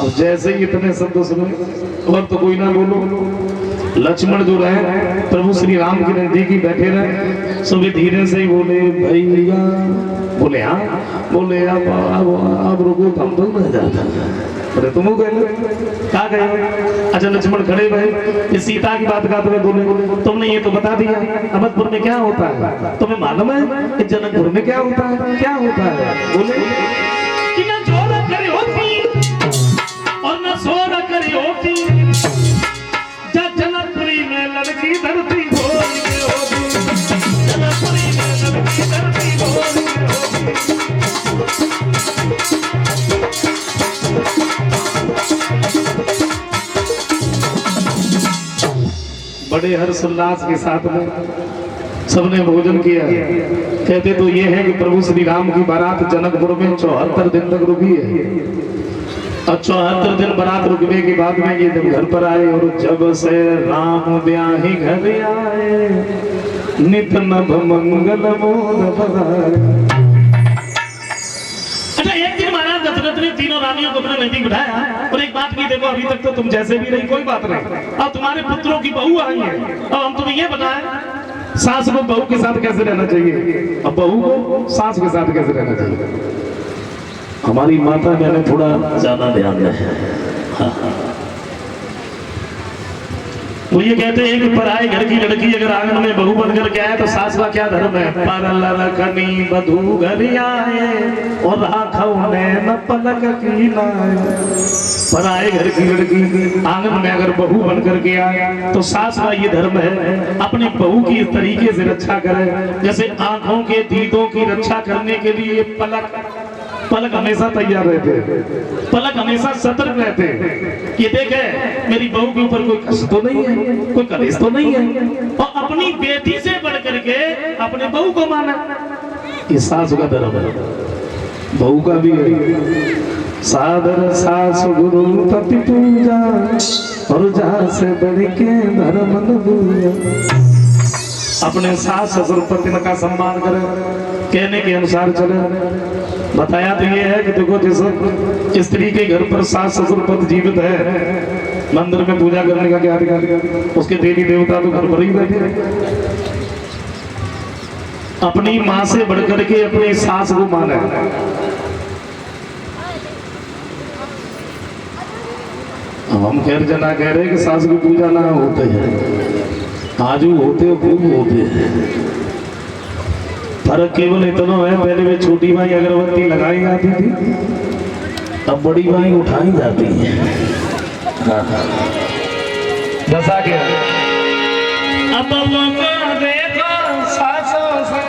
अब जैसे ही इतने शब्द सुने और तो कोई ना बोलो। लक्ष्मण जो रहे प्रभु श्री राम के नजदीक ही बैठे रहे, सभी धीरे से ही बोले भैया, बोले हाँ, बोले अब रुको हम तो रह जाता। अरे तुम क्या कहे? अच्छा लक्ष्मण खड़े भाई, ये सीता की बात करते हुए बोले तुमने ये तो बता दिया अवधपुर में क्या होता है, तुम्हें मालूम है कि जनकपुर में क्या होता है? क्या होता है? बोले कि न जोर करे होती और न सोर करे होती, जनकपुरी में लड़की धरती बोल के होती, जनकपुरी में लड़की धरती बोल के होती। बड़े हर्षोल्लास के साथ में सबने भोजन किया। कहते तो ये है कि प्रभु श्री राम की बारात जनकपुर में 74 दिन तक रुकी है और 74 दिन बारात रुकने के बाद में ये जब घर पर आए और जब से राम ब्याही घर आए नित नभ मंगल मोद बधाए। अच्छा एक दिन महाराज दशरथ ने तीनों रानियों को अपने नजदीक बिठाया और एक बात की, देखो अभी तक तो तुम जैसे भी रही कोई बात नहीं, अब तुम्हारे पुत्रों की बहू आई है, अब हम तुम्हें ये बताएं सास को बहू के साथ कैसे रहना चाहिए, अब बहू को सास के साथ कैसे रहना चाहिए। हमारी माता मैंने थोड़ा ज्यादा ध्यान है। वो ये कहते हैं कि पराए घर की लड़की अगर आंगन में बहू बनकर के आए तो सास का क्या धर्म है? पर लखनी बधू घर आए और राखो ने न पलक की लाए। पराए घर की लड़की आंगन में अगर बहू बनकर के आए तो सास का ये धर्म है अपनी बहू की इस तरीके से रक्षा करे, जैसे आंखों के दीदों की रक्षा करने के लिए पलक हमेशा तैयार रहते, पलक हमेशा सतर्क रहते कि देखे मेरी बहू के ऊपर कोई कष्ट तो नहीं है, कोई कलेश तो नहीं है, और अपनी बेटी से बढ़ करके अपने बहू को माना। ये सास का धर्म है, बहू का भी है। सादर सास गुरु पति पूजा और जहाँ से बढ़ के धर्म न अपने सास ससुर पति का सम्मान करे, कहने के अनुसार चले। बताया तो ये है कि देखो जिस स्त्री के घर पर सास ससुर पति जीवित है, मंदिर में पूजा करने का क्या अधिकार, उसके देवी देवता तो घर पर ही बैठे। अपनी माँ से बढ़कर के अपनी सास को माने। हम खैर जना कह रहे हैं कि सास की पूजा ना होते हैं, आजू होते हो खूब होते हैं। फर्क केवल इतना है, पहले में छोटी माई अगरबत्ती लगाई जाती थी, अब बड़ी माई उठाई जाती है। बसा के अब देखो सासों से